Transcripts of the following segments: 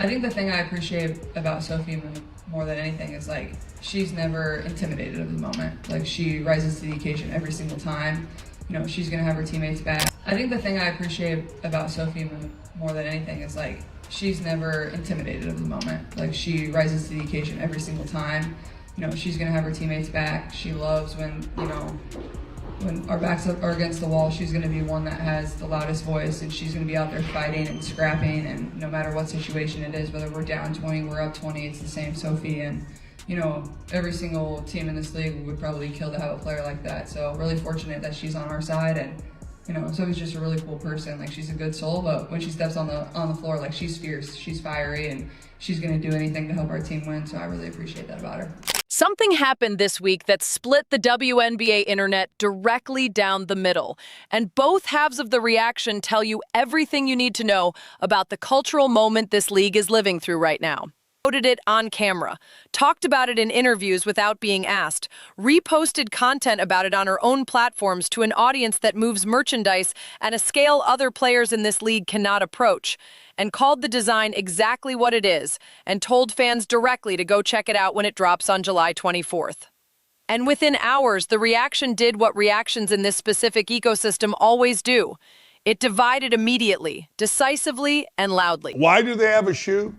I think the thing I appreciate about Sophie more than anything is she's never intimidated of the moment. She rises to the occasion every single time. You know, she's gonna have her teammates back. I think the thing I appreciate about Sophie more than anything is she's never intimidated of the moment. She rises to the occasion every single time. You know, she's gonna have her teammates back. She loves when, when our backs are against the wall, she's gonna be one that has the loudest voice, and she's gonna be out there fighting and scrapping, and no matter what situation it is, whether we're down 20, we're up 20, it's the same Sophie. And every single team in this league would probably kill to have a player like that. So really fortunate that she's on our side, and Sophie's just a really cool person. She's a good soul, but when she steps on the floor, she's fierce, she's fiery, and she's gonna do anything to help our team win. So I really appreciate that about her. Something happened this week that split the WNBA internet directly down the middle, and both halves of the reaction tell you everything you need to know about the cultural moment this league is living through right now. Quoted it on camera, talked about it in interviews without being asked, reposted content about it on her own platforms to an audience that moves merchandise at a scale other players in this league cannot approach, and called the design exactly what it is, and told fans directly to go check it out when it drops on July 24th. And within hours, the reaction did what reactions in this specific ecosystem always do. It divided immediately, decisively, and loudly. Why do they have a shoe?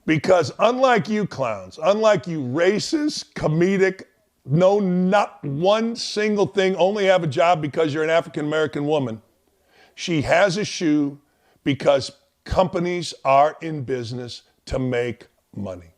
Because unlike you clowns, unlike you racist, comedic, no, not one single thing, only have a job because you're an African-American woman, she has a shoe because companies are in business to make money.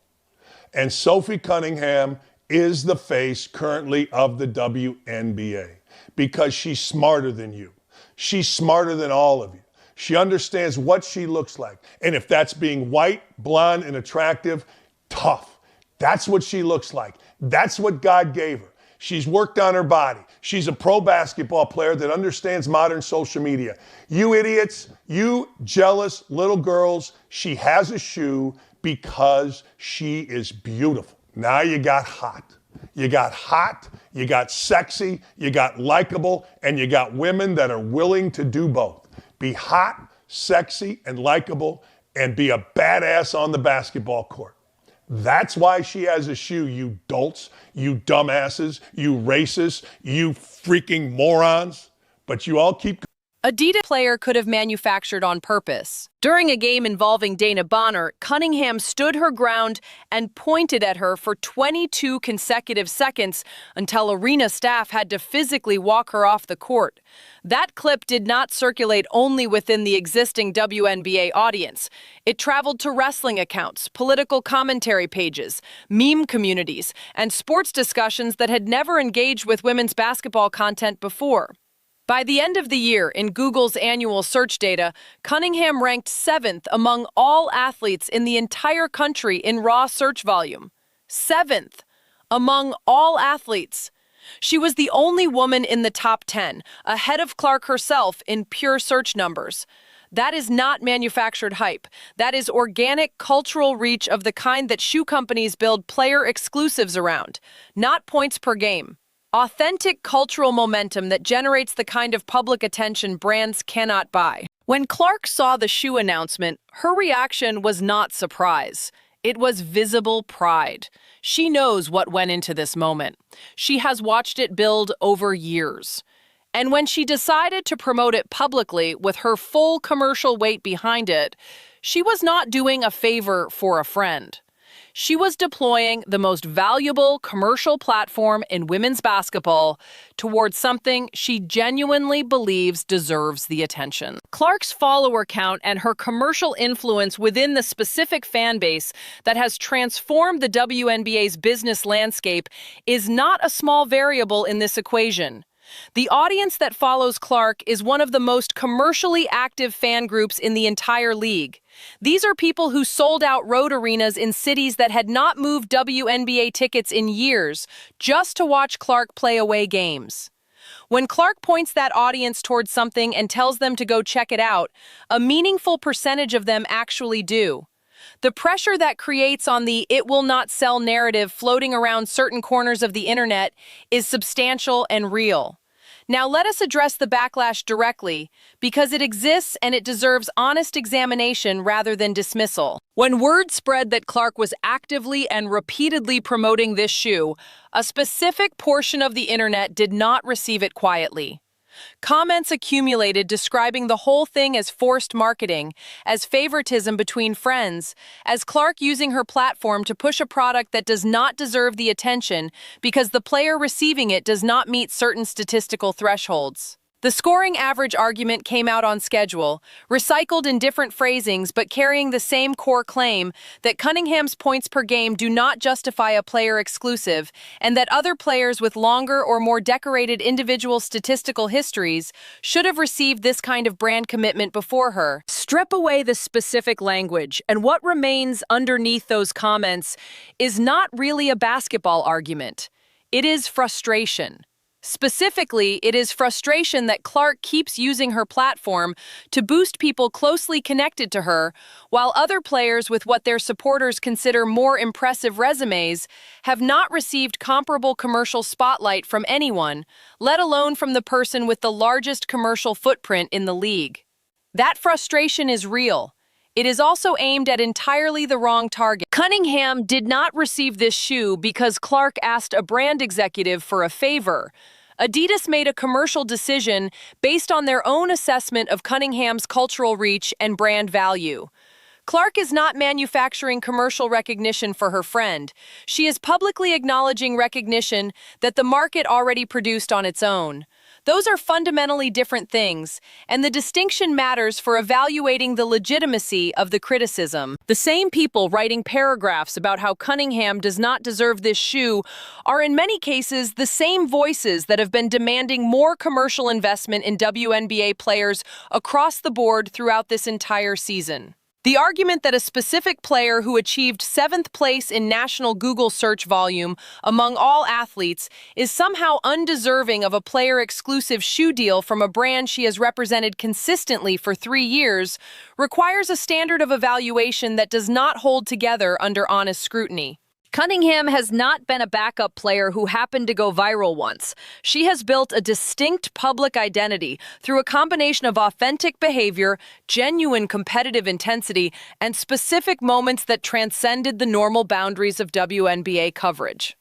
And Sophie Cunningham is the face currently of the WNBA because she's smarter than you. She's smarter than all of you. She understands what she looks like. And if that's being white, blonde, and attractive, tough. That's what she looks like. That's what God gave her. She's worked on her body. She's a pro basketball player that understands modern social media. You idiots, you jealous little girls, she has a shoe because she is beautiful. Now you got hot. You got hot, you got sexy, you got likable, and you got women that are willing to do both. Be hot, sexy, and likable, and be a badass on the basketball court. That's why she has a shoe, you dolts, you dumbasses, you racists, you freaking morons. But you all keep... Adidas player could have manufactured on purpose. During a game involving Dana Bonner, Cunningham stood her ground and pointed at her for 22 consecutive seconds until arena staff had to physically walk her off the court. That clip did not circulate only within the existing WNBA audience. It traveled to wrestling accounts, political commentary pages, meme communities, and sports discussions that had never engaged with women's basketball content before. By the end of the year, in Google's annual search data, Cunningham ranked 7th among all athletes in the entire country in raw search volume. 7th among all athletes. She was the only woman in the top 10, ahead of Clark herself in pure search numbers. That is not manufactured hype. That is organic cultural reach of the kind that shoe companies build player exclusives around, not points per game. Authentic cultural momentum that generates the kind of public attention brands cannot buy. When Clark saw the shoe announcement, her reaction was not surprise. It was visible pride. She knows what went into this moment. She has watched it build over years. And when she decided to promote it publicly with her full commercial weight behind it, she was not doing a favor for a friend. She was deploying the most valuable commercial platform in women's basketball towards something she genuinely believes deserves the attention. Clark's follower count and her commercial influence within the specific fan base that has transformed the WNBA's business landscape is not a small variable in this equation. The audience that follows Clark is one of the most commercially active fan groups in the entire league. These are people who sold out road arenas in cities that had not moved WNBA tickets in years just to watch Clark play away games. When Clark points that audience towards something and tells them to go check it out, a meaningful percentage of them actually do. The pressure that creates on the "it will not sell" narrative floating around certain corners of the internet is substantial and real. Now let us address the backlash directly, because it exists and it deserves honest examination rather than dismissal. When word spread that Clark was actively and repeatedly promoting this shoe, a specific portion of the internet did not receive it quietly. Comments accumulated describing the whole thing as forced marketing, as favoritism between friends, as Clark using her platform to push a product that does not deserve the attention because the player receiving it does not meet certain statistical thresholds. The scoring average argument came out on schedule, recycled in different phrasings but carrying the same core claim that Cunningham's points per game do not justify a player exclusive, and that other players with longer or more decorated individual statistical histories should have received this kind of brand commitment before her. Strip away the specific language, and what remains underneath those comments is not really a basketball argument. It is frustration. Specifically, it is frustration that Clark keeps using her platform to boost people closely connected to her, while other players with what their supporters consider more impressive resumes have not received comparable commercial spotlight from anyone, let alone from the person with the largest commercial footprint in the league. That frustration is real. It is also aimed at entirely the wrong target. Cunningham did not receive this shoe because Clark asked a brand executive for a favor. Adidas made a commercial decision based on their own assessment of Cunningham's cultural reach and brand value. Clark is not manufacturing commercial recognition for her friend. She is publicly acknowledging recognition that the market already produced on its own. Those are fundamentally different things, and the distinction matters for evaluating the legitimacy of the criticism. The same people writing paragraphs about how Cunningham does not deserve this shoe are in many cases the same voices that have been demanding more commercial investment in WNBA players across the board throughout this entire season. The argument that a specific player who achieved 7th place in national Google search volume among all athletes is somehow undeserving of a player-exclusive shoe deal from a brand she has represented consistently for 3 years requires a standard of evaluation that does not hold together under honest scrutiny. Cunningham has not been a backup player who happened to go viral once. She has built a distinct public identity through a combination of authentic behavior, genuine competitive intensity, and specific moments that transcended the normal boundaries of WNBA coverage.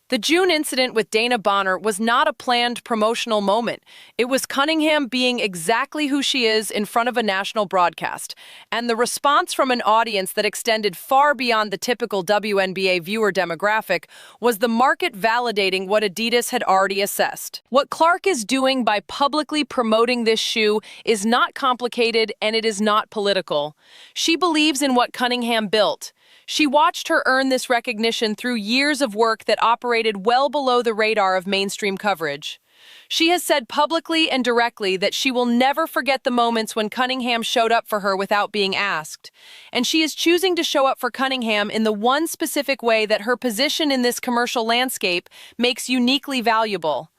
The June incident with Dana Bonner was not a planned promotional moment. It was Cunningham being exactly who she is in front of a national broadcast, and the response from an audience that extended far beyond the typical WNBA viewer demographic was the market validating what Adidas had already assessed. What Clark is doing by publicly promoting this shoe is not complicated and it is not political. She believes in what Cunningham built. She watched her earn this recognition through years of work that operated well below the radar of mainstream coverage. She has said publicly and directly that she will never forget the moments when Cunningham showed up for her without being asked. And she is choosing to show up for Cunningham in the one specific way that her position in this commercial landscape makes uniquely valuable.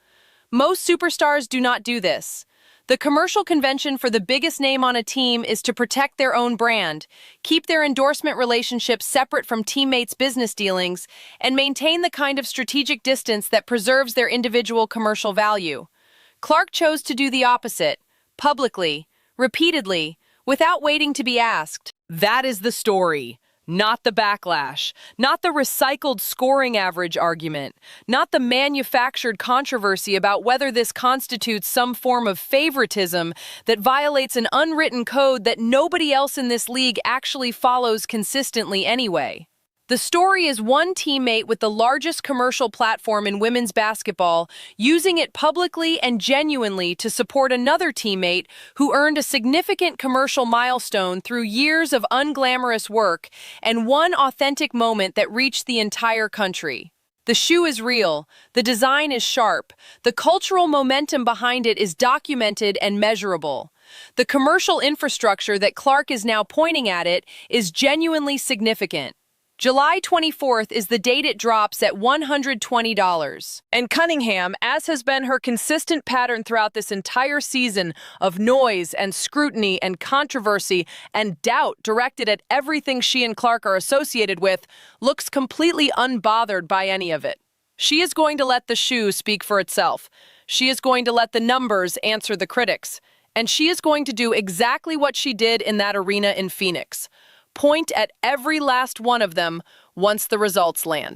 Most superstars do not do this. The commercial convention for the biggest name on a team is to protect their own brand, keep their endorsement relationships separate from teammates' business dealings, and maintain the kind of strategic distance that preserves their individual commercial value. Clark chose to do the opposite, publicly, repeatedly, without waiting to be asked. That is the story. Not the backlash, not the recycled scoring average argument, not the manufactured controversy about whether this constitutes some form of favoritism that violates an unwritten code that nobody else in this league actually follows consistently anyway. The story is one teammate with the largest commercial platform in women's basketball using it publicly and genuinely to support another teammate who earned a significant commercial milestone through years of unglamorous work and one authentic moment that reached the entire country. The shoe is real, the design is sharp, the cultural momentum behind it is documented and measurable. The commercial infrastructure that Clark is now pointing at it is genuinely significant. July 24th is the date it drops at $120. And Cunningham, as has been her consistent pattern throughout this entire season of noise and scrutiny and controversy and doubt directed at everything she and Clark are associated with, looks completely unbothered by any of it. She is going to let the shoe speak for itself. She is going to let the numbers answer the critics. And she is going to do exactly what she did in that arena in Phoenix. Point at every last one of them once the results land.